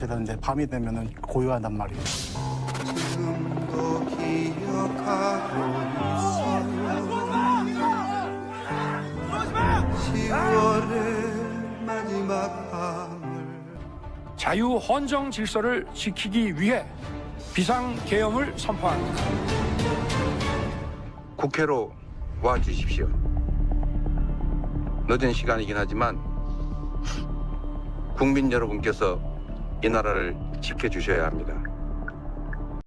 그래서 이제 밤이 되면은 고요하단 말이에요. 지금도 기억하고 있어요. 10월의 마지막 밤을 자유 헌정 질서를 지키기 위해 비상계엄을 선포합니다. 국회로 와 주십시오. 늦은 시간이긴 하지만 국민 여러분께서 이 나라를 지켜주셔야 합니다.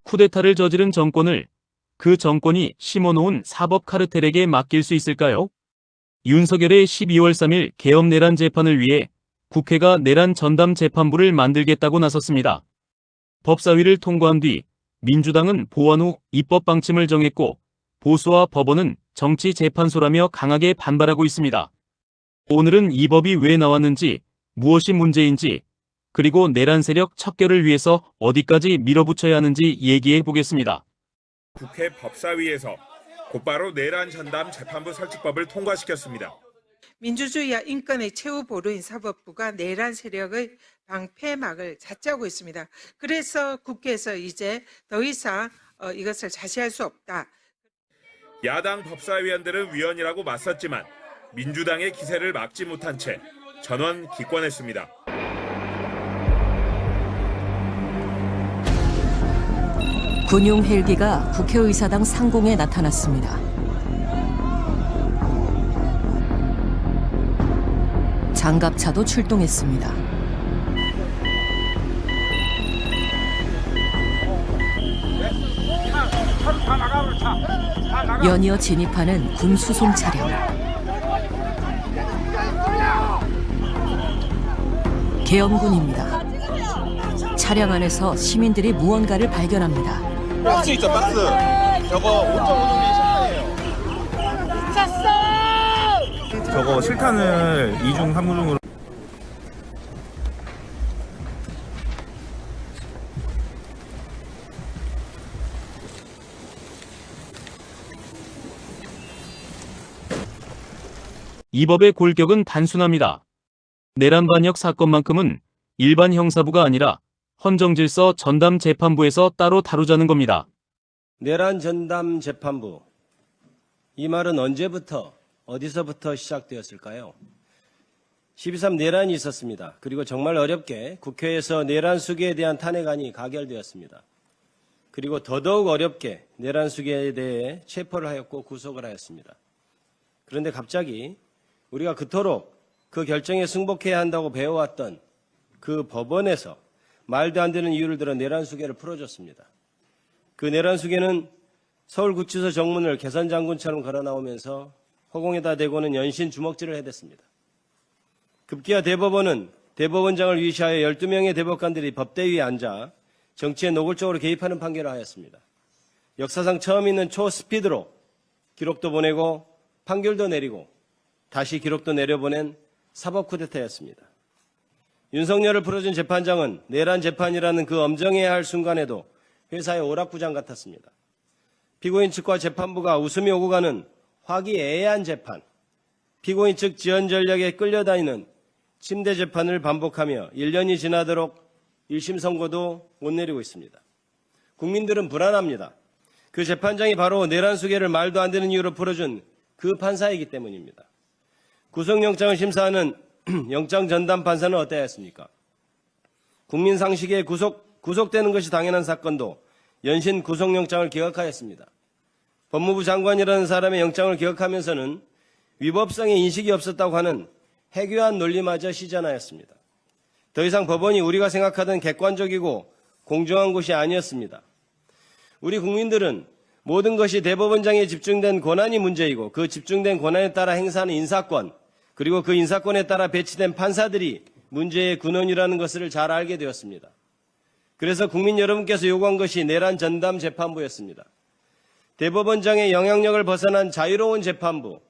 쿠데타를 저지른 정권을 그 정권이 심어놓은 사법 카르텔에게 맡길 수 있을까요? 윤석열의 12월 3일 계엄 내란 재판을 위해 국회가 내란 전담 재판부를 만들겠다고 나섰습니다. 법사위를 통과한 뒤 민주당은 보완 후 입법 방침을 정했고 보수와 법원은 정치 재판소라며 강하게 반발하고 있습니다. 오늘은 이 법이 왜 나왔는지, 무엇이 문제인지, 그리고 내란 세력 척결을 위해서 어디까지 밀어붙여야 하는지 얘기해 보겠습니다. 국회 법사위에서 곧바로 내란 전담 재판부 설치법을 통과시켰습니다. 민주주의와 인권의 최후 보루인 사법부가 내란 세력의 방패막을 자짜고 있습니다. 그래서 국회에서 이제 더 이상 이것을 자시할 수 없다. 야당 법사위원들은 위헌이라고 맞섰지만 민주당의 기세를 막지 못한 채 전원 기권했습니다. 군용 헬기가 국회의사당 상공에 나타났습니다. 장갑차도 출동했습니다. 연이어 진입하는 군 수송 차량. 계엄군입니다. 차량 안에서 시민들이 무언가를 발견합니다. 박스 있죠, 박스. 저거 5.5mm 실탄이에요. 저거 실탄을 2중 3중으로. 이 법의 골격은 단순합니다. 내란 반역 사건만큼은 일반 형사부가 아니라 헌정질서 전담 재판부에서 따로 다루자는 겁니다. 내란 전담 재판부. 이 말은 언제부터 어디서부터 시작되었을까요? 12.3 내란이 있었습니다. 그리고 정말 어렵게 국회에서 내란 수계에 대한 탄핵안이 가결되었습니다. 그리고 더더욱 어렵게 내란 수계에 대해 체포를 하였고 구속을 하였습니다. 그런데 갑자기 우리가 그토록 그 결정에 승복해야 한다고 배워왔던 그 법원에서 말도 안 되는 이유를 들어 내란 수계를 풀어줬습니다. 그 내란 수계는 서울구치소 정문을 개선장군처럼 걸어 나오면서 허공에다 대고는 연신 주먹질을 해댔습니다. 급기야 대법원은 대법원장을 위시하여 12명의 대법관들이 법대 위에 앉아 정치에 노골적으로 개입하는 판결을 하였습니다. 역사상 처음 있는 초스피드로 기록도 보내고 판결도 내리고 다시 기록도 내려보낸 사법 쿠데타였습니다. 윤석열을 풀어준 재판장은 내란 재판이라는 그 엄정해야 할 순간에도 회사의 오락부장 같았습니다. 피고인 측과 재판부가 웃음이 오고 가는 화기애애한 재판, 피고인 측 지연 전략에 끌려다니는 침대 재판을 반복하며 1년이 지나도록 1심 선고도 못 내리고 있습니다. 국민들은 불안합니다. 그 재판장이 바로 내란 수계를 말도 안 되는 이유로 풀어준 그 판사이기 때문입니다. 구속영장을 심사하는 영장 전담 판사는 어떠했습니까? 국민 상식에 구속되는 것이 당연한 사건도 연신 구속영장을 기각하였습니다. 법무부 장관이라는 사람의 영장을 기각하면서는 위법성의 인식이 없었다고 하는 해괴한 논리마저 시전하였습니다. 더 이상 법원이 우리가 생각하던 객관적이고 공정한 곳이 아니었습니다. 우리 국민들은 모든 것이 대법원장에 집중된 권한이 문제이고 그 집중된 권한에 따라 행사하는 인사권, 그리고 그 인사권에 따라 배치된 판사들이 문제의 근원이라는 것을 잘 알게 되었습니다. 그래서 국민 여러분께서 요구한 것이 내란 전담 재판부였습니다. 대법원장의 영향력을 벗어난 자유로운 재판부,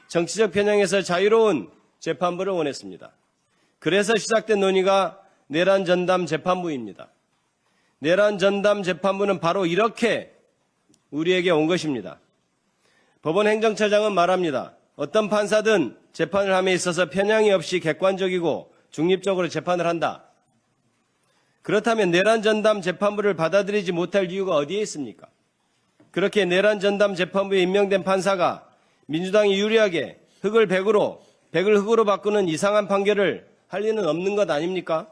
정치적 편향에서 자유로운 재판부를 원했습니다. 그래서 시작된 논의가 내란 전담 재판부입니다. 내란 전담 재판부는 바로 이렇게 우리에게 온 것입니다. 법원 행정처장은 말합니다. 어떤 판사든 재판을 함에 있어서 편향이 없이 객관적이고 중립적으로 재판을 한다. 그렇다면 내란 전담 재판부를 받아들이지 못할 이유가 어디에 있습니까? 그렇게 내란 전담 재판부에 임명된 판사가 민주당이 유리하게 흑을 백으로, 백을 흑으로 바꾸는 이상한 판결을 할 리는 없는 것 아닙니까?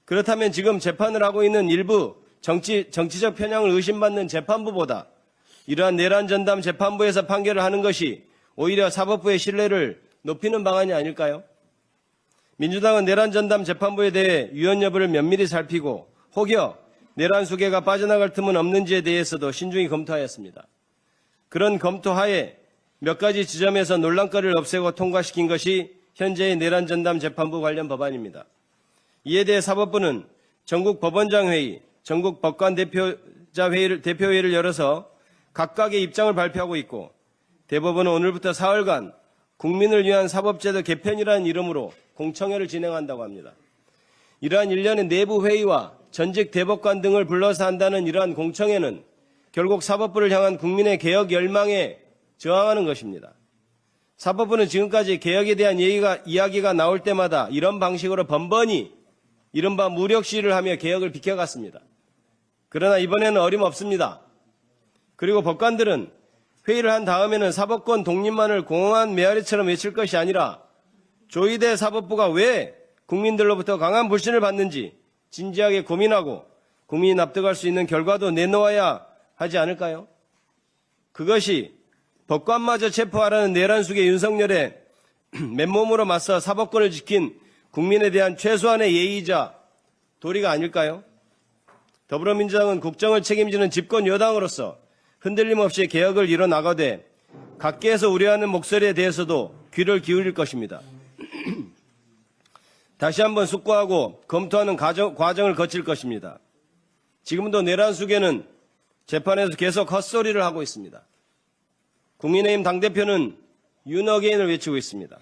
그렇다면 지금 재판을 하고 있는 일부 정치적 편향을 의심받는 재판부보다 이러한 내란 전담 재판부에서 판결을 하는 것이 오히려 사법부의 신뢰를 높이는 방안이 아닐까요? 민주당은 내란 전담 재판부에 대해 유연 여부를 면밀히 살피고 혹여 내란 수계가 빠져나갈 틈은 없는지에 대해서도 신중히 검토하였습니다. 그런 검토하에 몇 가지 지점에서 논란거리를 없애고 통과시킨 것이 현재의 내란 전담 재판부 관련 법안입니다. 이에 대해 사법부는 전국 법원장 회의, 전국 법관 대표회의를 열어서 각각의 입장을 발표하고 있고 대법원은 오늘부터 사흘간 국민을 위한 사법제도 개편이라는 이름으로 공청회를 진행한다고 합니다. 이러한 일련의 내부 회의와 전직 대법관 등을 불러서 한다는 이러한 공청회는 결국 사법부를 향한 국민의 개혁 열망에 저항하는 것입니다. 사법부는 지금까지 개혁에 대한 이야기가 나올 때마다 이런 방식으로 번번이 이른바 무력 시위를 하며 개혁을 비켜갔습니다. 그러나 이번에는 어림없습니다. 그리고 법관들은 회의를 한 다음에는 사법권 독립만을 공허한 메아리처럼 외칠 것이 아니라 조희대 사법부가 왜 국민들로부터 강한 불신을 받는지 진지하게 고민하고 국민이 납득할 수 있는 결과도 내놓아야 하지 않을까요? 그것이 법관마저 체포하라는 내란 수계 윤석열의 맨몸으로 맞서 사법권을 지킨 국민에 대한 최소한의 예의이자 도리가 아닐까요? 더불어민주당은 국정을 책임지는 집권 여당으로서 흔들림 없이 개혁을 이뤄나가되 각계에서 우려하는 목소리에 대해서도 귀를 기울일 것입니다. 다시 한번 숙고하고 검토하는 과정을 거칠 것입니다. 지금도 내란 수계는 재판에서 계속 헛소리를 하고 있습니다. 국민의힘 당대표는 윤어게인을 외치고 있습니다.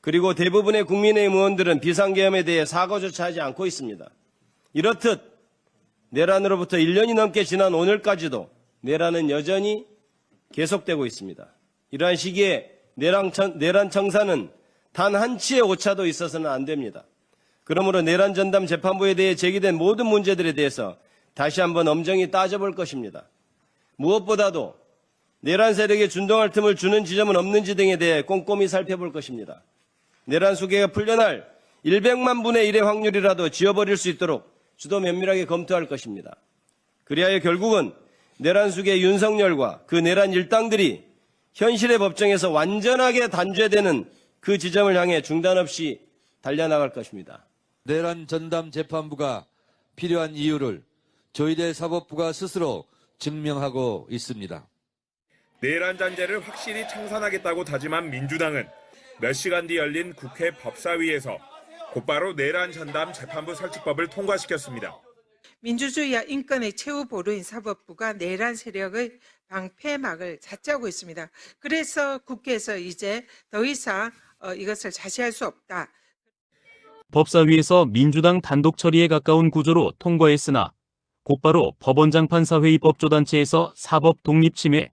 그리고 대부분의 국민의힘 의원들은 비상계엄에 대해 사과조차 하지 않고 있습니다. 이렇듯 내란으로부터 1년이 넘게 지난 오늘까지도 내란은 여전히 계속되고 있습니다. 이러한 시기에 내란 청사는 단 한치의 오차도 있어서는 안 됩니다. 그러므로 내란 전담 재판부에 대해 제기된 모든 문제들에 대해서 다시 한번 엄정히 따져볼 것입니다. 무엇보다도 내란 세력에 준동할 틈을 주는 지점은 없는지 등에 대해 꼼꼼히 살펴볼 것입니다. 내란 수계가 풀려날 100만 분의 1의 확률이라도 지워버릴 수 있도록 주도 면밀하게 검토할 것입니다. 그리하여 결국은 내란 수계 윤석열과 그 내란 일당들이 현실의 법정에서 완전하게 단죄되는 그 지점을 향해 중단 없이 달려나갈 것입니다. 내란 전담 재판부가 필요한 이유를 조희대 사법부가 스스로 증명하고 있습니다. 내란 잔재를 확실히 청산하겠다고 다짐한 민주당은 몇 시간 뒤 열린 국회 법사위에서 곧바로 내란 전담 재판부 설치법을 통과시켰습니다. 민주주의와 인권의 최후 보루인 사법부가 내란 세력의 방패막을 잡자고 있습니다. 그래서 국회에서 이제 더 이상 이것을 자시할 수 없다. 법사위에서 민주당 단독 처리에 가까운 구조로 통과했으나 곧바로 법원장 판사회의 법조단체에서 사법 독립 침해,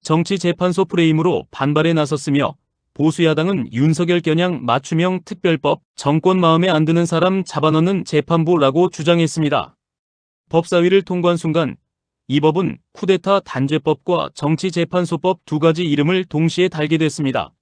정치재판소 프레임으로 반발에 나섰으며 보수야당은 윤석열 겨냥 맞춤형 특별법, 정권 마음에 안 드는 사람 잡아넣는 재판부라고 주장했습니다. 법사위를 통과한 순간 이 법은 쿠데타 단죄법과 정치재판소법 두 가지 이름을 동시에 달게 됐습니다.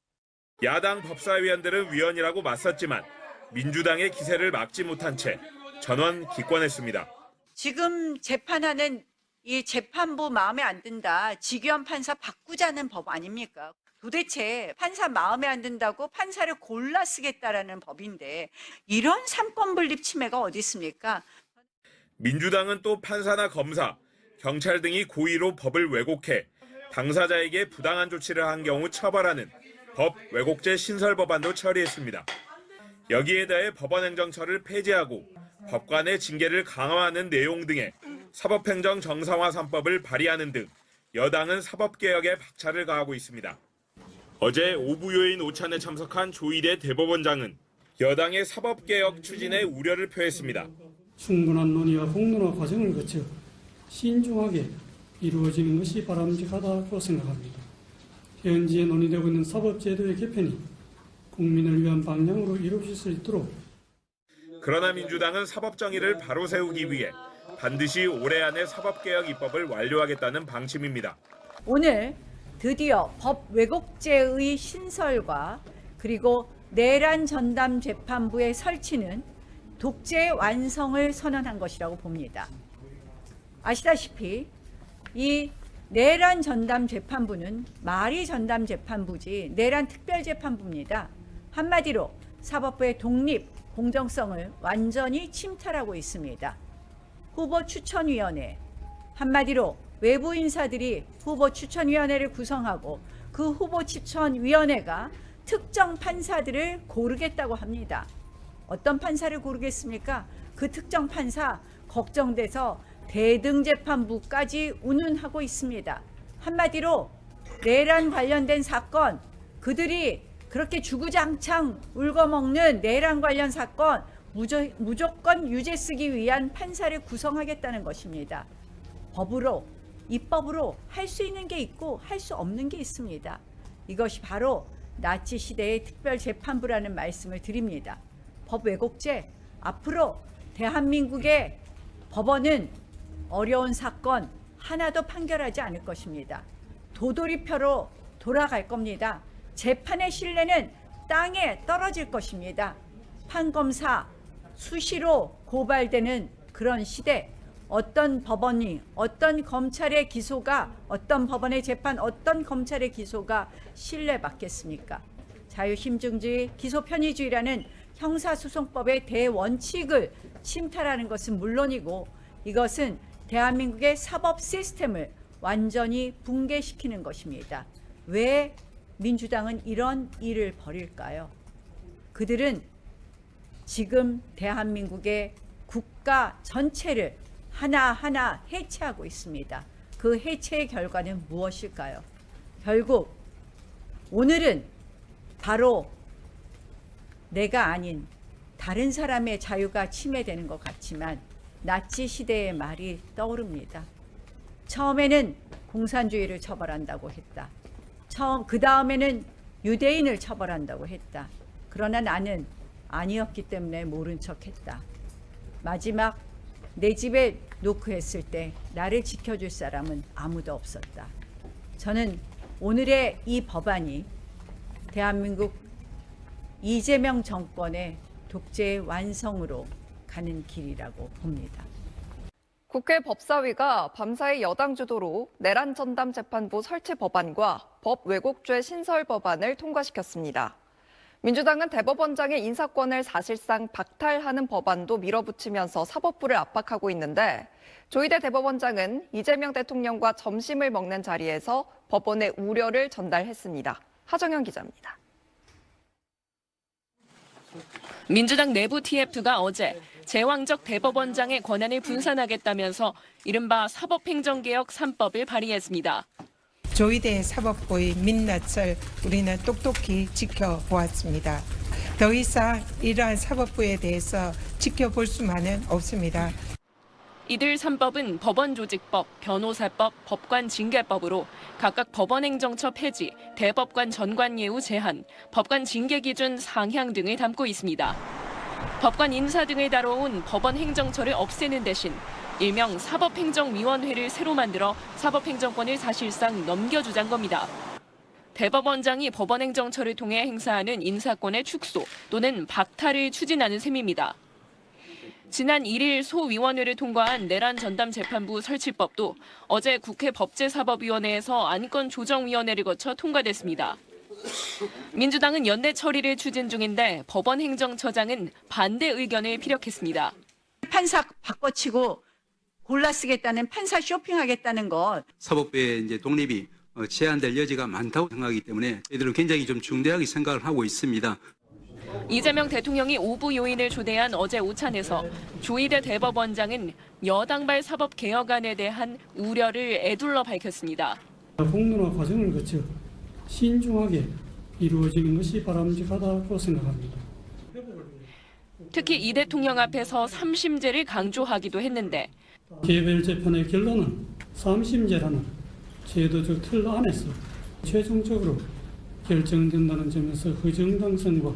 야당 법사위원들은 위헌이라고 맞섰지만 민주당의 기세를 막지 못한 채 전원 기권했습니다. 지금 재판하는 이 재판부 마음에 안 든다. 직위원 판사 바꾸자는 법 아닙니까? 도대체 판사 마음에 안 든다고 판사를 골라 쓰겠다라는 법인데 이런 삼권 분립 침해가 어디 있습니까? 민주당은 또 판사나 검사, 경찰 등이 고의로 법을 왜곡해 당사자에게 부당한 조치를 한 경우 처벌하는 법 왜곡죄 신설 법안도 처리했습니다. 여기에 대해 법원행정처를 폐지하고 법관의 징계를 강화하는 내용 등의 사법행정 정상화 3법을 발의하는 등 여당은 사법개혁에 박차를 가하고 있습니다. 어제 오부요인 오찬에 참석한 조희대 대법원장은 여당의 사법개혁 추진에 우려를 표했습니다. 충분한 논의와 공론화 과정을 거쳐 신중하게 이루어지는 것이 바람직하다고 생각합니다. 현재 논의되고 있는 사법제도의 개편이 국민을 위한 방향으로 이루어질 수 있도록 그러나 민주당은 사법정의를 바로 세우기 위해 반드시 올해 안에 사법개혁 입법을 완료하겠다는 방침입니다. 오늘 드디어 법 왜곡죄의 신설과 그리고 내란 전담 재판부의 설치는 독재의 완성을 선언한 것이라고 봅니다. 아시다시피 이 내란 전담 재판부는 말이 전담 재판부지 내란 특별 재판부입니다. 한마디로 사법부의 독립, 공정성을 완전히 침탈하고 있습니다. 후보 추천위원회, 한마디로 외부 인사들이 후보 추천위원회를 구성하고 그 후보 추천위원회가 특정 판사들을 고르겠다고 합니다. 어떤 판사를 고르겠습니까? 그 특정 판사 걱정돼서 대등재판부까지 운운하고 있습니다. 한마디로 내란 관련된 사건, 그들이 그렇게 주구장창 울거먹는 내란 관련 사건 무조건 유죄 쓰기 위한 판사를 구성하겠다는 것입니다. 법으로, 입법으로 할 수 있는 게 있고 할 수 없는 게 있습니다. 이것이 바로 나치 시대의 특별재판부라는 말씀을 드립니다. 법 왜곡죄, 앞으로 대한민국의 법원은 어려운 사건 하나도 판결하지 않을 것입니다. 도돌이표로 돌아갈 겁니다. 재판의 신뢰는 땅에 떨어질 것입니다. 판검사 수시로 고발되는 그런 시대, 어떤 법원이, 어떤 검찰의 기소가, 어떤 법원의 재판, 어떤 검찰의 기소가 신뢰받겠습니까? 자유심증주의, 기소편의주의라는 형사소송법의 대원칙을 침탈하는 것은 물론이고 이것은 대한민국의 사법 시스템을 완전히 붕괴시키는 것입니다. 왜 민주당은 이런 일을 벌일까요? 그들은 지금 대한민국의 국가 전체를 하나하나 해체하고 있습니다. 그 해체의 결과는 무엇일까요? 결국 오늘은 바로 내가 아닌 다른 사람의 자유가 침해되는 것 같지만 나치 시대의 말이 떠오릅니다. 처음에는 공산주의를 처벌한다고 했다. 그 다음에는 유대인을 처벌한다고 했다. 그러나 나는 아니었기 때문에 모른 척했다. 마지막 내 집에 노크했을 때 나를 지켜줄 사람은 아무도 없었다. 저는 오늘의 이 법안이 대한민국 이재명 정권의 독재의 완성으로 가는 길이라고 봅니다. 국회 법사위가 밤사이 여당 주도로 내란 전담 재판부 설치 법안과 법 왜곡죄 신설 법안을 통과시켰습니다. 민주당은 대법원장의 인사권을 사실상 박탈하는 법안도 밀어붙이면서 사법부를 압박하고 있는데 조희대 대법원장은 이재명 대통령과 점심을 먹는 자리에서 법원의 우려를 전달했습니다. 하정현 기자입니다. 민주당 내부 TF가 어제 제왕적 대법원장의 권한을 분산하겠다면서 이른바 사법행정개혁 3법을 발의했습니다. 조희대 사법부의 민낯을 우리는 똑똑히 지켜보았습니다. 더 이상 이러한 사법부에 대해서 지켜볼 수만은 없습니다. 이들 3법은 법원조직법, 변호사법, 법관징계법으로 각각 법원행정처 폐지, 대법관 전관예우 제한, 법관 징계 기준 상향 등을 담고 있습니다. 법관 인사 등을 다뤄온 법원행정처를 없애는 대신 일명 사법행정위원회를 새로 만들어 사법행정권을 사실상 넘겨주자는 겁니다. 대법원장이 법원행정처를 통해 행사하는 인사권의 축소 또는 박탈을 추진하는 셈입니다. 지난 1일 소위원회를 통과한 내란 전담 재판부 설치법도 어제 국회 법제사법위원회에서 안건조정위원회를 거쳐 통과됐습니다. 민주당은 연내 처리를 추진 중인데 법원행정처장은 반대 의견을 피력했습니다. 판사 바꿔치고 골라 쓰겠다는 판사 쇼핑하겠다는 것. 사법부의 이제 독립이 제한될 여지가 많다고 생각하기 때문에 저희들은 굉장히 좀 중대하게 생각을 하고 있습니다. 이재명 대통령이 오부 요인을 초대한 어제 오찬에서 조희대 대법원장은 여당발 사법 개혁안에 대한 우려를 애둘러 밝혔습니다. 공론화 과정을 거쳐 신중하게 이루어지는 것이 바람직하다고 생각합니다. 특히 이 대통령 앞에서 3심제를 강조하기도 했는데 개별 재판의 결론은 3심제라는 제도적 틀 안에서 최종적으로 결정된다는 점에서 허정당성과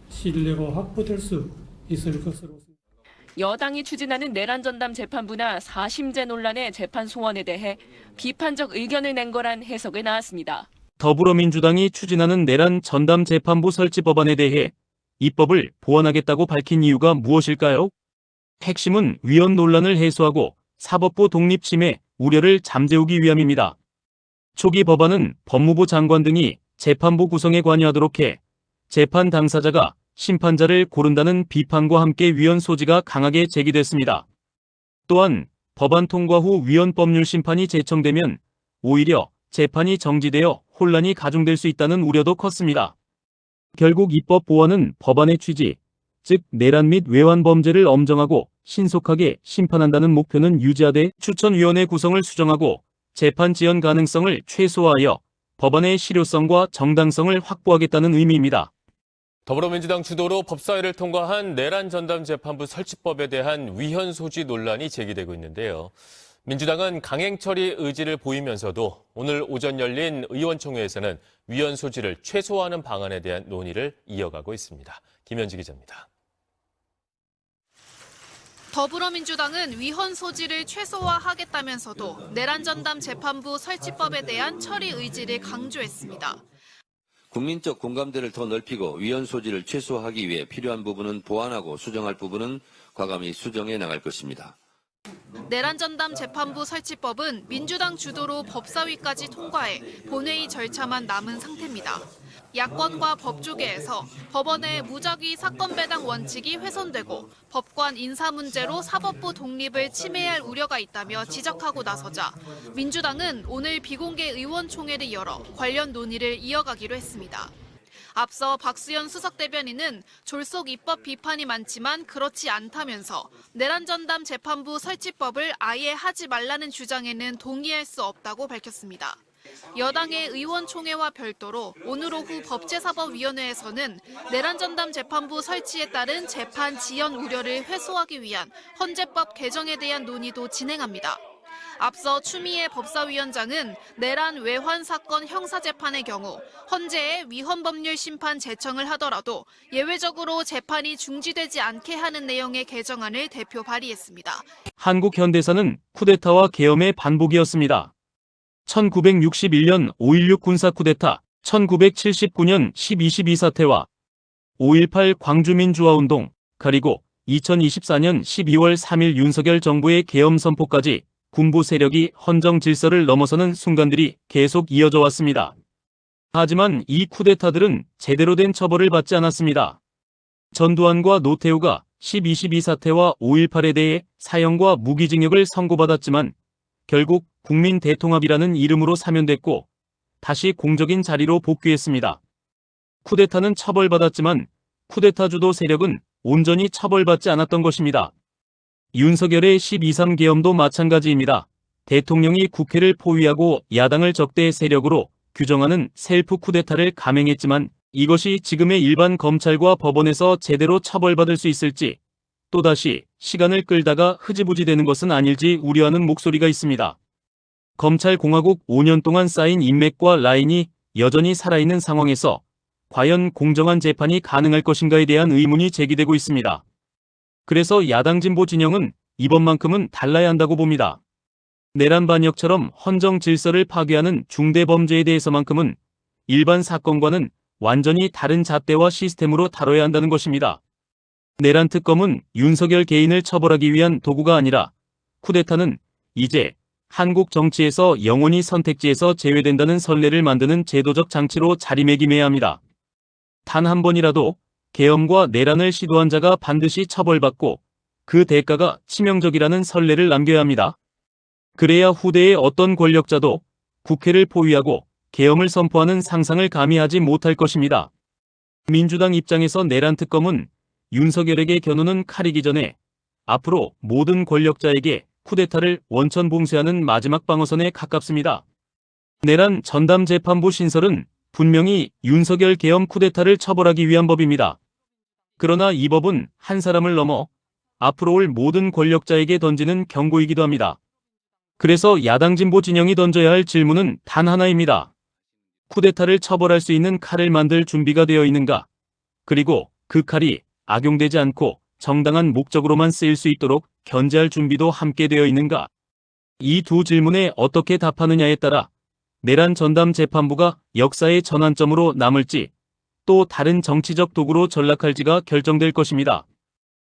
신뢰가 확보될 수 있을 것으로. 여당이 추진하는 내란 전담 재판부나 4심제 논란의 재판 소원에 대해 비판적 의견을 낸 거란 해석이 나왔습니다. 더불어민주당이 추진하는 내란 전담 재판부 설치 법안에 대해 입법을 보완하겠다고 밝힌 이유가 무엇일까요? 핵심은 위헌 논란을 해소하고 사법부 독립 침해 우려를 잠재우기 위함입니다. 초기 법안은 법무부 장관 등이 재판부 구성에 관여하도록 해 재판 당사자가 심판자를 고른다는 비판과 함께 위헌 소지가 강하게 제기됐습니다. 또한 법안 통과 후 위헌 법률 심판이 제청되면 오히려 재판이 정지되어 혼란이 가중될 수 있다는 우려도 컸습니다. 결국 입법 보완은 법안의 취지, 즉 내란 및 외환 범죄를 엄정하고 신속하게 심판한다는 목표는 유지하되 추천위원회 구성을 수정하고 재판 지연 가능성을 최소화하여 법안의 실효성과 정당성을 확보하겠다는 의미입니다. 더불어민주당 주도로 법사위를 통과한 내란 전담 재판부 설치법에 대한 위헌 소지 논란이 제기되고 있는데요. 민주당은 강행 처리 의지를 보이면서도 오늘 오전 열린 의원총회에서는 위헌 소지를 최소화하는 방안에 대한 논의를 이어가고 있습니다. 김현지 기자입니다. 더불어민주당은 위헌 소지를 최소화하겠다면서도 내란 전담 재판부 설치법에 대한 처리 의지를 강조했습니다. 국민적 공감대를 더 넓히고 위헌 소지를 최소화하기 위해 필요한 부분은 보완하고 수정할 부분은 과감히 수정해 나갈 것입니다. 내란 전담 재판부 설치법은 민주당 주도로 법사위까지 통과해 본회의 절차만 남은 상태입니다. 야권과 법조계에서 법원의 무작위 사건 배당 원칙이 훼손되고 법관 인사 문제로 사법부 독립을 침해할 우려가 있다며 지적하고 나서자 민주당은 오늘 비공개 의원총회를 열어 관련 논의를 이어가기로 했습니다. 앞서 박수현 수석대변인은 졸속 입법 비판이 많지만 그렇지 않다면서 내란 전담 재판부 설치법을 아예 하지 말라는 주장에는 동의할 수 없다고 밝혔습니다. 여당의 의원총회와 별도로 오늘 오후 법제사법위원회에서는 내란 전담 재판부 설치에 따른 재판 지연 우려를 해소하기 위한 헌재법 개정에 대한 논의도 진행합니다. 앞서 추미애 법사위원장은 내란 외환 사건 형사재판의 경우 헌재에 위헌법률 심판 제청을 하더라도 예외적으로 재판이 중지되지 않게 하는 내용의 개정안을 대표 발의했습니다. 한국 현대사는 쿠데타와 계엄의 반복이었습니다. 1961년 5.16 군사 쿠데타, 1979년 12.12 사태와 5.18 광주민주화운동, 그리고 2024년 12월 3일 윤석열 정부의 계엄 선포까지 군부 세력이 헌정 질서를 넘어서는 순간들이 계속 이어져 왔습니다. 하지만 이 쿠데타들은 제대로 된 처벌을 받지 않았습니다. 전두환과 노태우가 12.12 사태와 5.18에 대해 사형과 무기징역을 선고받았지만 결국 국민 대통합이라는 이름으로 사면됐고 다시 공적인 자리로 복귀했습니다. 쿠데타는 처벌받았지만 쿠데타 주도 세력은 온전히 처벌받지 않았던 것입니다. 윤석열의 12.3 계엄도 마찬가지입니다. 대통령이 국회를 포위하고 야당을 적대 세력으로 규정하는 셀프 쿠데타를 감행했지만 이것이 지금의 일반 검찰과 법원에서 제대로 처벌받을 수 있을지 또다시 시간을 끌다가 흐지부지 되는 것은 아닐지 우려하는 목소리가 있습니다. 검찰공화국 5년 동안 쌓인 인맥과 라인이 여전히 살아있는 상황에서 과연 공정한 재판이 가능할 것인가에 대한 의문이 제기되고 있습니다. 그래서 야당 진보 진영은 이번만큼은 달라야 한다고 봅니다. 내란 반역처럼 헌정 질서를 파괴하는 중대 범죄에 대해서만큼은 일반 사건과는 완전히 다른 잣대와 시스템으로 다뤄야 한다는 것입니다. 내란 특검은 윤석열 개인을 처벌하기 위한 도구가 아니라 쿠데타는 이제 한국 정치에서 영원히 선택지에서 제외된다는 선례를 만드는 제도적 장치로 자리매김해야 합니다. 단 한 번이라도 계엄과 내란을 시도한 자가 반드시 처벌받고 그 대가가 치명적이라는 선례를 남겨야 합니다. 그래야 후대의 어떤 권력자도 국회를 포위하고 계엄을 선포하는 상상을 감히 하지 못할 것입니다. 민주당 입장에서 내란 특검은 윤석열에게 겨누는 칼이기 전에 앞으로 모든 권력자에게 쿠데타를 원천 봉쇄하는 마지막 방어선에 가깝습니다. 내란 전담 재판부 신설은 분명히 윤석열 계엄 쿠데타를 처벌하기 위한 법입니다. 그러나 이 법은 한 사람을 넘어 앞으로 올 모든 권력자에게 던지는 경고이기도 합니다. 그래서 야당 진보 진영이 던져야 할 질문은 단 하나입니다. 쿠데타를 처벌할 수 있는 칼을 만들 준비가 되어 있는가? 그리고 그 칼이 악용되지 않고 정당한 목적으로만 쓰일 수 있도록 견제할 준비도 함께 되어 있는가? 이 두 질문에 어떻게 답하느냐에 따라 내란 전담 재판부가 역사의 전환점으로 남을지 또 다른 정치적 도구로 전락할지가 결정될 것입니다.